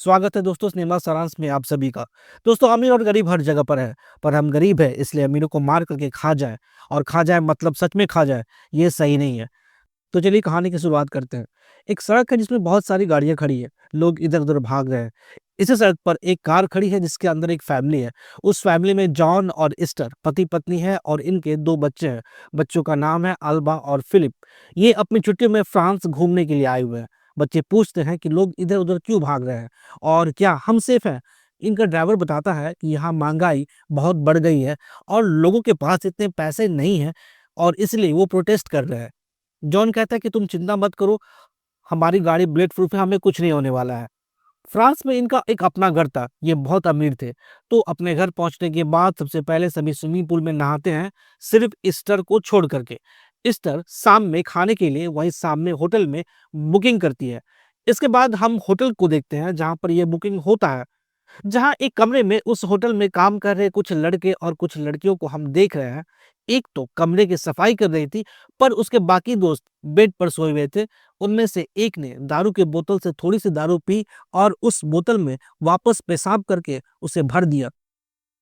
स्वागत है दोस्तों सिनेमा सारांश में आप सभी का। दोस्तों अमीर और गरीब हर जगह पर है, पर हम गरीब है इसलिए अमीरों को मार करके खा जाए और खा जाए मतलब सच में खा जाए, ये सही नहीं है। तो चलिए कहानी की शुरुआत करते हैं। एक सड़क है जिसमें बहुत सारी गाड़ियाँ खड़ी हैं, लोग इधर-उधर भाग रहे हैं। इसी सड़क पर एक कार खड़ी है जिसके अंदर एक फैमिली है। उस फैमिली में जॉन और एस्टर पति-पत्नी है और इनके 2 बच्चे हैं। बच्चों का नाम है अल्बा और फिलिप। ये अपनी छुट्टियों में फ्रांस घूमने के लिए आए हुए हैं। बच्चे पूछते हैं कि लोग इधर-उधर क्यों भाग रहे हैं और क्या हम सेफ हैं? इनका ड्राइवर बताता है कि यहाँ महँगाई बहुत बढ़ गई है और लोगों के पास इतने पैसे नहीं हैं और इसलिए वो प्रोटेस्ट कर रहे हैं। जॉन कहता है कि तुम चिंता मत करो, हमारी गाड़ी बुलेट प्रूफ है, हमें कुछ नहीं होने वाला है। फ्रांस में इनका एक अपना घर था, ये बहुत अमीर थे। तो अपने घर पहुंचने के बाद सबसे पहले सभी स्विमिंग पूल में नहाते हैं, सिर्फ ईस्टर को छोड़ करके। ईस्टर शाम में खाने के लिए वहीं सामने होटल में बुकिंग करती है। इसके बाद हम होटल को देखते हैं जहाँ पर ये बुकिंग होता है। जहाँ एक कमरे में उस होटल में काम कर रहे कुछ लड़के और कुछ लड़कियों को हम देख रहे हैं। एक तो कमरे की सफाई कर रही थी, पर उसके बाकी दोस्त बेड पर सोए हुए थे। उनमें से एक ने दारू की बोतल से थोड़ी-सी दारू पी और उस बोतल में वापस पेशाब करके उसे भर दिया।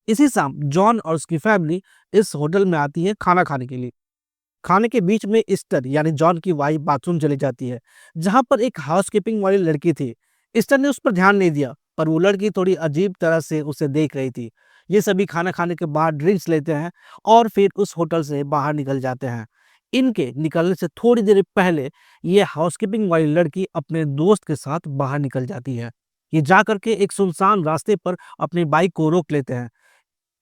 इसी शाम जॉन और उसकी फैमिली इस होटल में आती है खाना खाने के लिए। खाने के बीच में एस्टर यानी जॉन की वाइफ बाथरूम चली जाती है, जहाँ पर एक हाउसकीपिंग वाली लड़की थी। एस्टर ने उस पर ध्यान नहीं दिया, पर वो लड़की थोड़ी अजीब तरह से उसे देख रही थी। ये सभी खाना खाने के बाद ड्रिंक्स लेते हैं और फिर उस होटल से बाहर निकल जाते हैं। इनके निकलने से थोड़ी देर पहले ये हाउसकीपिंग वाली लड़की अपने दोस्त के साथ बाहर निकल जाती है। ये जा करके एक सुनसान रास्ते पर अपनी बाइक को रोक लेते हैं।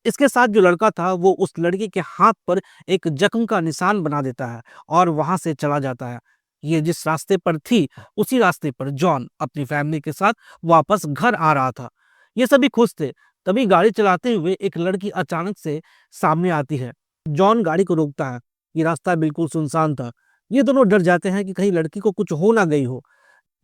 इसके साथ जो लड़का था वो उस लड़की के हाथ पर एक जख्म का निशान बना देता है और वहां से चला जाता है। ये जिस रास्ते पर थी उसी रास्ते पर जॉन अपनी फैमिली के साथ वापस घर आ रहा था। ये सभी खुश थे। तभी गाड़ी चलाते हुए एक लड़की अचानक से सामने आती है। जॉन गाड़ी को रोकता है। ये रास्ता बिल्कुल सुनसान था। ये दोनों डर जाते हैं कि कहीं लड़की को कुछ हो ना गई हो।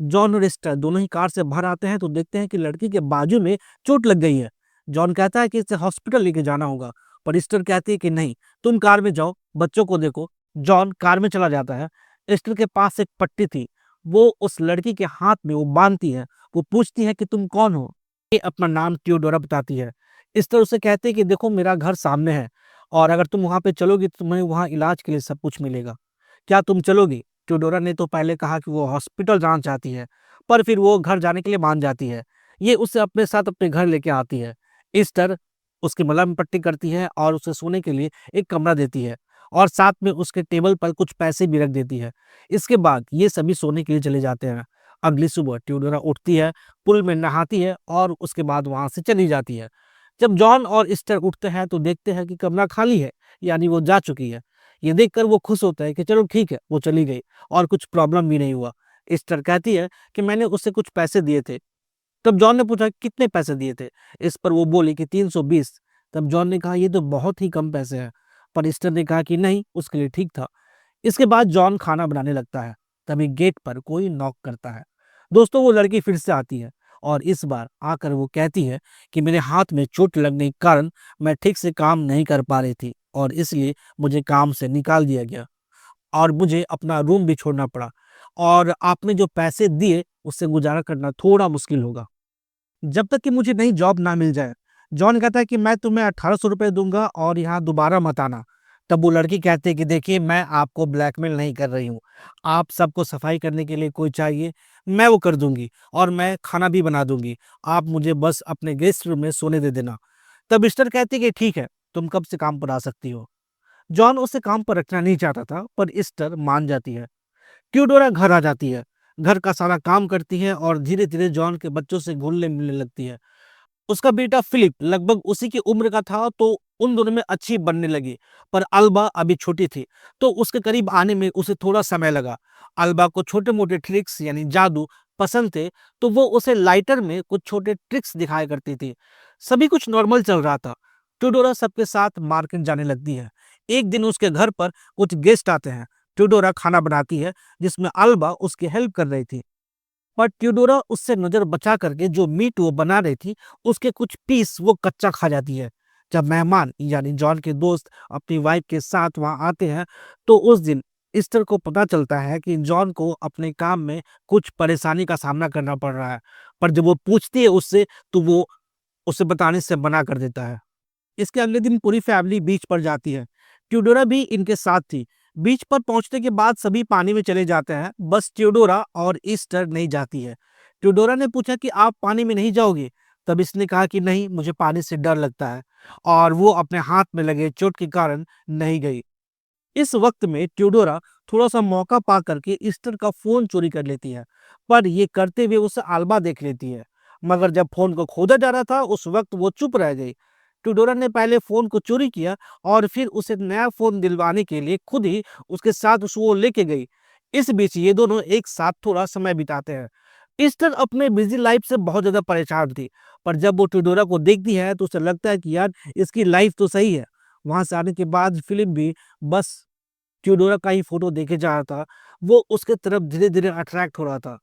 जॉन और एस्टर दोनों ही कार से बाहर आते हैं तो देखते हैं कि लड़की के बाजू में चोट लग गई है। जॉन कहता है कि इसे हॉस्पिटल लेके जाना होगा, पर एस्टर कहती है कि नहीं, तुम कार में जाओ, बच्चों को देखो। जॉन कार में चला जाता है। एस्टर के पास एक पट्टी थी, वो उस लड़की के हाथ में वो बांधती है। वो पूछती है कि तुम कौन हो? ये अपना नाम थियोडोरा बताती है। एस्टर उसे कहती है कि देखो मेरा घर सामने है और अगर तुम वहां पे चलोगी तो तुम्हें वहां इलाज के लिए सब कुछ मिलेगा। क्या तुम चलोगी? टियोडोरा ने तो पहले कहा कि वो हॉस्पिटल जाना चाहती है, पर फिर वो घर जाने के लिए मान जाती है। ये उसे अपने साथ अपने घर लेके आती है। ईस्टर उसकी मलहम पट्टी करती है और उसे सोने के लिए एक कमरा देती है और साथ में उसके टेबल पर कुछ पैसे भी रख देती है। इसके बाद ये सभी सोने के लिए चले जाते हैं। अगली सुबह टियोडोरा उठती है, पूल में नहाती है और उसके बाद वहां से चली जाती है। जब जॉन और ईस्टर उठते हैं तो देखते हैं कि कमरा खाली है, यानी वो जा चुकी है। ये देखकर वो खुश होता है कि चलो ठीक है, वो चली गई और कुछ प्रॉब्लम भी नहीं हुआ। एस्टर कहती है कि मैंने उससे कुछ पैसे दिए थे। तब जॉन ने पूछा कितने पैसे दिए थे? इस पर वो बोली कि 320। तब जॉन ने कहा ये तो बहुत ही कम पैसे हैं। पर एस्टर ने कहा कि नहीं, उसके लिए ठीक था। इसके बाद जॉन खाना बनाने लगता है। तभी गेट पर कोई नॉक करता है। दोस्तों वो लड़की फिर से आती है और इस बार आकर वो कहती है कि मेरे हाथ में चोट लगने के कारण मैं ठीक से काम नहीं कर पा रही थी और इसलिए मुझे काम से निकाल दिया गया और मुझे अपना रूम भी छोड़ना पड़ा और आपने जो पैसे दिए उससे गुजारा करना थोड़ा मुश्किल होगा जब तक कि मुझे नई जॉब ना मिल जाए। जॉन कहता है कि मैं तुम्हें 1800 रुपये दूंगा और यहाँ दोबारा मत आना। तब वो लड़की कहती है कि देखिए मैं आपको ब्लैकमेल नहीं कर रही हूँ। आप सबको सफाई करने के लिए कोई चाहिए, मैं वो कर दूंगी और मैं खाना भी बना दूंगी। आप मुझे बस अपने गेस्ट रूम में सोने दे देना। तब मिस्टर कहती है कि ठीक है, तुम कब से काम पर आ सकती हो। जॉन उसे काम पर रखना नहीं चाहता था, पर इस्टर मान जाती है। ट्यूडोरा घर आ जाती है, घर का सारा काम करती है और धीरे धीरे जॉन के बच्चों से घुलने मिलने लगती है। उसका बेटा फिलिप लगभग उसी की उम्र का था, तो उन दोनों में अच्छी बनने लगी। पर अल्बा अभी छोटी थी, तो उसके करीब आने में उसे थोड़ा समय लगा। अल्बा को छोटे मोटे ट्रिक्स यानी जादू पसंद थे, तो वो उसे लाइटर में कुछ छोटे ट्रिक्स दिखाया करती थी। सभी कुछ नॉर्मल चल रहा था। ट्यूडोरा सबके साथ मार्केट जाने लगती है। एक दिन उसके घर पर कुछ गेस्ट आते हैं। ट्यूडोरा खाना बनाती है, जिसमें अल्बा उसकी हेल्प कर रही थी। पर ट्यूडोरा उससे नजर बचा करके जो मीट वो बना रही थी उसके कुछ पीस वो कच्चा खा जाती है। जब मेहमान यानी जॉन के दोस्त अपनी वाइफ के साथ वहां आते हैं तो उस दिन ईस्टर को पता चलता है कि जॉन को अपने काम में कुछ परेशानी का सामना करना पड़ रहा है, पर जब वो पूछती है उससे, तो वो उसे बताने से मना कर देता है। इसके अगले दिन पूरी फैमिली बीच पर जाती है। ट्यूडोरा भी इनके साथ थी। बीच पर पहुंचने के बाद सभी पानी में चले जाते हैं, बस ट्यूडोरा और ईस्टर नहीं जाती है। ट्यूडोरा ने पूछा कि आप पानी में नहीं जाओगे? तब इसने कहा कि नहीं, मुझे पानी से डर लगता है, और वो अपने हाथ में लगे चोट के कारण नहीं गई। इस वक्त में ट्यूडोरा थोड़ा-सा मौका पा करके ईस्टर का फ़ोन चोरी कर लेती है, पर ये करते हुए उसे अल्बा देख लेती है। मगर जब फ़ोन को खोजा जा रहा था, उस वक्त वो चुप रह गई। ट्यूडोरा ने पहले फ़ोन को चोरी किया और फिर उसे नया फ़ोन दिलवाने के लिए खुद ही उसके साथ उस वो लेके गई। इस बीच ये दोनों एक साथ थोड़ा समय बिताते हैं। ईस्टर अपने बिज़ी लाइफ़ से बहुत ज़्यादा परेशान थी, पर जब वो ट्यूडोरा को देखती है, तो उसे लगता है कि यार, इसकी लाइफ़ तो सही है। वहाँ से आने के बाद फ़िलिप भी बस ट्यूडोरा का ही फ़ोटो देखे जा रहा था, वो उसके तरफ धीरे-धीरे अट्रैक्ट हो रहा था।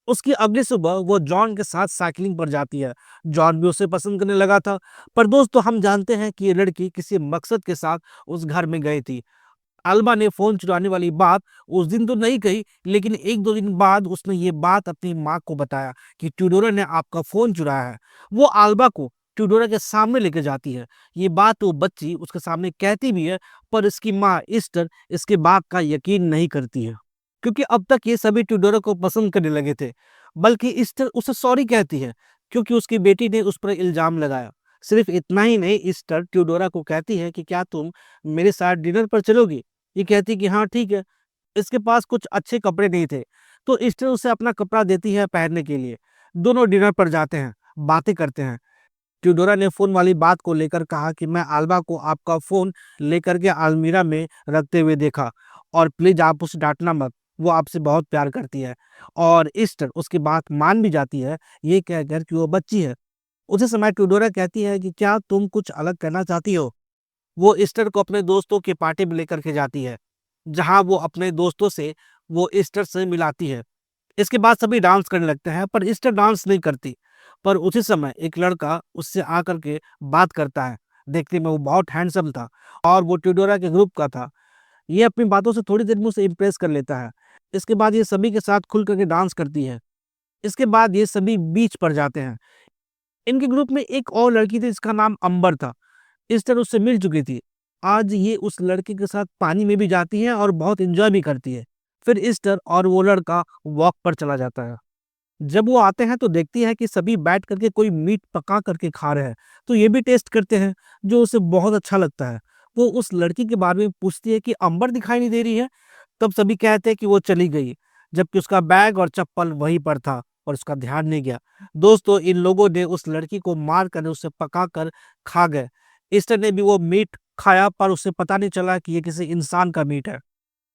उसकी अगली सुबह वो जॉन के साथ साइक्लिंग पर जाती है। जॉन भी उसे पसंद करने लगा था, पर दोस्तों हम जानते हैं कि ये लड़की किसी मकसद के साथ उस घर में गई थी। अल्बा ने फ़ोन चुराने वाली बात उस दिन तो नहीं कही, लेकिन 1-2 दिन बाद उसने ये बात अपनी माँ को बताया कि ट्यूडोरा ने आपका फ़ोन चुराया है। वो अल्बा को ट्यूडोरा के सामने लेके जाती है। ये बात वो बच्ची उसके सामने कहती भी है, पर इसकी माँ ईस्टर इसके बात का यकीन नहीं करती है। क्योंकि अब तक ये सभी ट्यूडोरा को पसंद करने लगे थे। बल्कि ईस्टर उसे सॉरी कहती है, क्योंकि उसकी बेटी ने उस पर इल्ज़ाम लगाया। सिर्फ़ इतना ही नहीं, ईस्टर ट्यूडोरा को कहती है कि क्या तुम मेरे साथ डिनर पर चलोगी? ये कहती कि हाँ, ठीक है। इसके पास कुछ अच्छे कपड़े नहीं थे, तो ईस्टर उसे अपना कपड़ा देती है पहनने के लिए। दोनों डिनर पर जाते हैं, बातें करते हैं। ट्यूडोरा ने फ़ोन वाली बात को लेकर कहा कि मैं अल्बा को आपका फ़ोन लेकर के अलमीरा में रखते हुए देखा, और प्लीज़ आप उसे डाँटना मत, वो आपसे बहुत प्यार करती है। और ईस्टर उसकी बात मान भी जाती है, ये कहकर कि वो बच्ची है। उसी समय ट्यूडोरा कहती है कि क्या तुम कुछ अलग करना चाहती हो? वो ईस्टर को अपने दोस्तों की पार्टी में लेकर के जाती है, जहाँ वो अपने दोस्तों से वो ईस्टर से मिलाती है। इसके बाद सभी डांस करने लगते हैं, पर ईस्टर डांस नहीं करती। पर उसी समय एक लड़का उससे आकर के बात करता है। देखने में वो बहुत हैंडसम था और वो ट्यूडोरा के ग्रुप का था। ये अपनी बातों से थोड़ी देर में उसे इम्प्रेस कर लेता है। इसके बाद ये सभी के साथ खुल कर के डांस करती है। इसके बाद ये सभी बीच पर जाते हैं। इनके ग्रुप में एक और लड़की थी जिसका नाम अंबर था। ईस्टर उससे मिल चुकी थी। आज ये उस लड़के के साथ पानी में भी जाती है और बहुत एन्जॉय भी करती है। फिर ईस्टर और वो लड़का वॉक पर चला जाता है। जब वो आते हैं तो देखती है कि सभी बैठ करके कोई मीट पका करके खा रहे हैं, तो ये भी टेस्ट करते हैं, जो उसे बहुत अच्छा लगता है। वो उस लड़की के बारे में पूछती है कि अंबर दिखाई नहीं दे रही है? तब सभी कहते हैं कि वो चली गई, जबकि उसका बैग और चप्पल वहीं पर था और उसका ध्यान नहीं गया। दोस्तों, इन लोगों ने उस लड़की को मार कर उसे पकाकर खा गए। ईस्टर ने भी वो मीट खाया, पर उसे पता नहीं चला कि ये किसी इंसान का मीट है।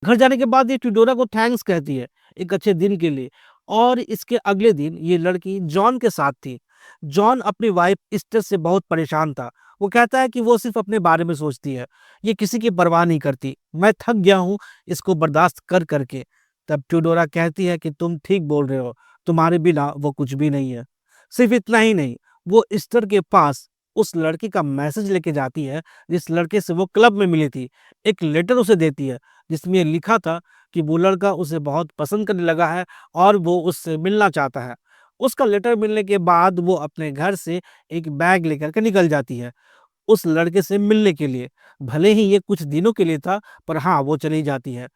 घर जाने के बाद ये टिडोरा को थैंक्स कहती है, एक अच्छे दिन के लिए। और इसके अगले दिन ये लड़की जॉन के साथ थी। जॉन अपनी वाइफ ईस्टर से बहुत परेशान था। वो कहता है कि वो सिर्फ अपने बारे में सोचती है, ये किसी की परवाह नहीं करती। मैं थक गया हूँ इसको बर्दाश्त कर करके। तब टिडोरा कहती है कि तुम ठीक बोल रहे हो, तुम्हारे बिना वो कुछ भी नहीं है। सिर्फ इतना ही नहीं, वो ईस्टर के पास उस लड़के का मैसेज लेके जाती है, जिस लड़के से वो क्लब में मिली थी। एक लेटर उसे देती है, जिसमें ये लिखा था कि वो लड़का उसे बहुत पसंद करने लगा है और वो उससे मिलना चाहता है। उसका लेटर मिलने के बाद वो अपने घर से एक बैग लेकर के निकल जाती है, उस लड़के से मिलने के लिए। भले ही ये कुछ दिनों के लिए था, पर हाँ, वो चली जाती है।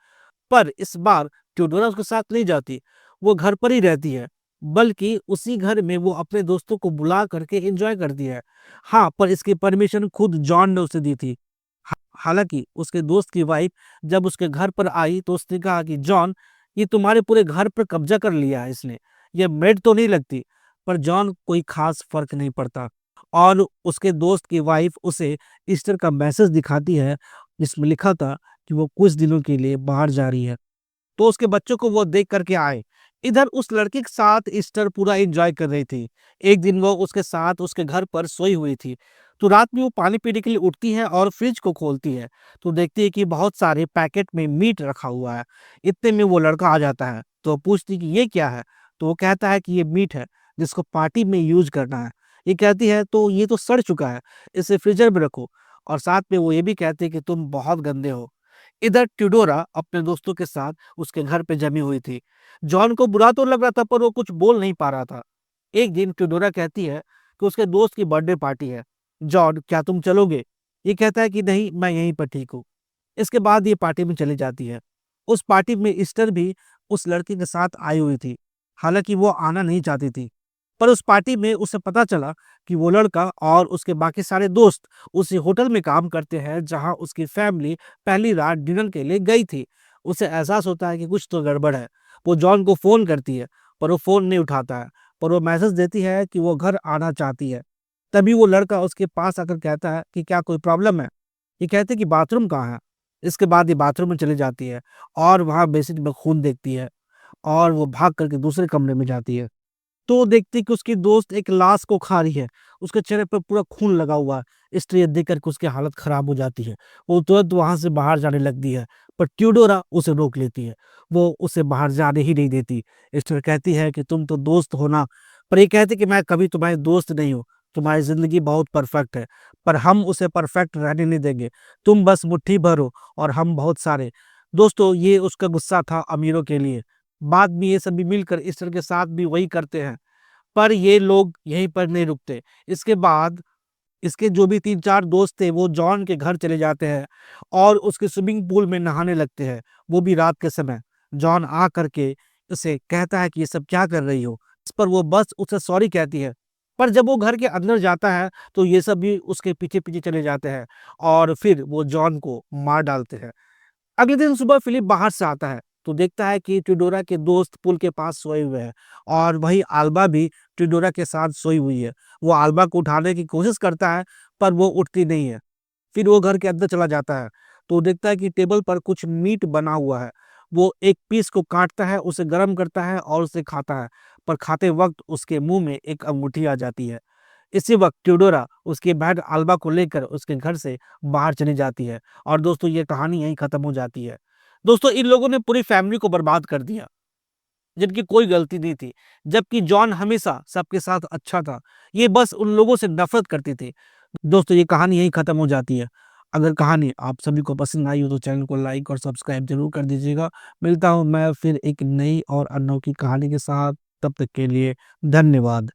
पर इस बार ट्यूडोरा उसके साथ नहीं जाती, वो घर पर ही रहती है, बल्कि उसी घर में वो अपने दोस्तों को बुला करके एन्जॉय करती है। हाँ, पर इसकी परमिशन खुद जॉन ने उसे दी थी। हालाँकि उसके दोस्त की वाइफ़ जब उसके घर पर आई तो उसने कहा कि जॉन, ये तुम्हारे पूरे घर पर कब्ज़ा कर लिया है इसने। ये मेड तो नहीं लगती, पर जॉन कोई ख़ास फ़र्क नहीं पड़ता। और उसके दोस्त की वाइफ़ उसे ईस्टर का मैसेज दिखाती है, जिसमें लिखा था कि वो कुछ दिनों के लिए बाहर जा रही है। तो उसके बच्चों को वो देख कर के आए। इधर उस लड़के के साथ ईस्टर पूरा एन्जॉय कर रही थी। एक दिन वो उसके साथ उसके घर पर सोई हुई थी। तो रात में वो पानी पीने के लिए उठती है और फ्रिज को खोलती है, तो देखती है कि बहुत सारे पैकेट में मीट रखा हुआ है। इतने में वो लड़का आ जाता है, तो पूछती कि ये क्या है? तो वो कहता है कि ये मीट है, जिसको पार्टी में यूज़ करना है। ये कहती है तो ये तो सड़ चुका है, इसे फ्रीज़र में रखो। और साथ में वो ये भी कहती है कि तुम बहुत गंदे हो। इधर ट्यूडोरा अपने दोस्तों के साथ उसके घर पे जमी हुई थी। जॉन को बुरा तो लग रहा था, पर वो कुछ बोल नहीं पा रहा था। एक दिन ट्यूडोरा कहती है कि उसके दोस्त की बर्थडे पार्टी है। जॉन, क्या तुम चलोगे? ये कहता है कि नहीं, मैं यहीं पर ठीक हूँ। इसके बाद ये पार्टी में चली जाती है। उस पार्टी में ईस्टर भी उस लड़की के साथ आई हुई थी। हालांकि वो आना नहीं चाहती थी, पर उस पार्टी में उसे पता चला कि वो लड़का और उसके बाकी सारे दोस्त उसी होटल में काम करते हैं जहां उसकी फैमिली पहली रात डिनर के लिए गई थी। उसे एहसास होता है कि कुछ तो गड़बड़ है। वो जॉन को फोन करती है, पर वो फोन नहीं उठाता है। पर वो मैसेज देती है कि वो घर आना चाहती है। तभी वो लड़का उसके पास आकर कहता है कि क्या कोई प्रॉब्लम है? ये कहते कि बाथरूम कहाँ है। इसके बाद ये बाथरूम में चली जाती है और वहां बेसिन में खून देखती है, और वो भाग करके दूसरे कमरे में जाती है। तो वो देखती है कि उसकी दोस्त एक लाश को खा रही है। उसके चेहरे पर पूरा खून लगा हुआ है। इसलिए ये देख करके उसकी हालत खराब हो जाती है। वो तुरंत वहां से बाहर जाने लगती है, पर ट्यूडोरा उसे रोक लेती है। वो उसे बाहर जाने ही नहीं देती। इसलिए कहती है कि तुम तो दोस्त हो ना। पर ये कहती कि मैं कभी तुम्हारी दोस्त नहीं हूँ। तुम्हारी जिंदगी बहुत परफेक्ट है, पर हम उसे परफेक्ट रहने नहीं देंगे। तुम बस मुट्ठी भर हो और हम बहुत सारे। दोस्तों, ये उसका गुस्सा था अमीरों के लिए। बाद में ये सभी मिलकर ईस्टर के साथ भी वही करते हैं। पर ये लोग यहीं पर नहीं रुकते। इसके बाद इसके जो भी 3-4 दोस्त थे वो जॉन के घर चले जाते हैं और उसके स्विमिंग पूल में नहाने लगते हैं, वो भी रात के समय। जॉन आ करके उसे कहता है कि ये सब क्या कर रही हो? इस पर वो बस उसे सॉरी कहती है। पर जब वो घर के अंदर जाता है तो ये सब भी उसके पीछे-पीछे चले जाते हैं और फिर वो जॉन को मार डालते हैं। अगले दिन सुबह फिलिप बाहर से आता है तो देखता है कि टिडोरा के दोस्त पुल के पास सोए हुए हैं, और वही आल्बा भी टिडोरा के साथ सोई हुई है। वो आल्बा को उठाने की कोशिश करता है, पर वो उठती नहीं है। फिर वो घर के अंदर चला जाता है तो देखता है कि टेबल पर कुछ मीट बना हुआ है। वो एक पीस को काटता है, उसे गर्म करता है और उसे खाता है। पर खाते वक्त उसके मुंह में एक अंगूठी आ जाती है। इसी वक्त ट्यूडोरा उसकी बहन अल्बा को लेकर उसके घर से बाहर चली जाती है। और दोस्तों, ये कहानी यहीं खत्म हो जाती है। दोस्तों, इन लोगों ने पूरी फैमिली को बर्बाद कर दिया, जिनकी कोई गलती नहीं थी। जबकि जॉन हमेशा सबके साथ अच्छा था। ये बस उन लोगों से नफरत करते थे। दोस्तों, ये कहानी यहीं खत्म हो जाती है। अगर कहानी आप सभी को पसंद आई हो तो चैनल को लाइक और सब्सक्राइब जरूर कर दीजिएगा। मिलता हूँ मैं फिर एक नई और अनोखी कहानी के साथ। तब तक के लिए धन्यवाद।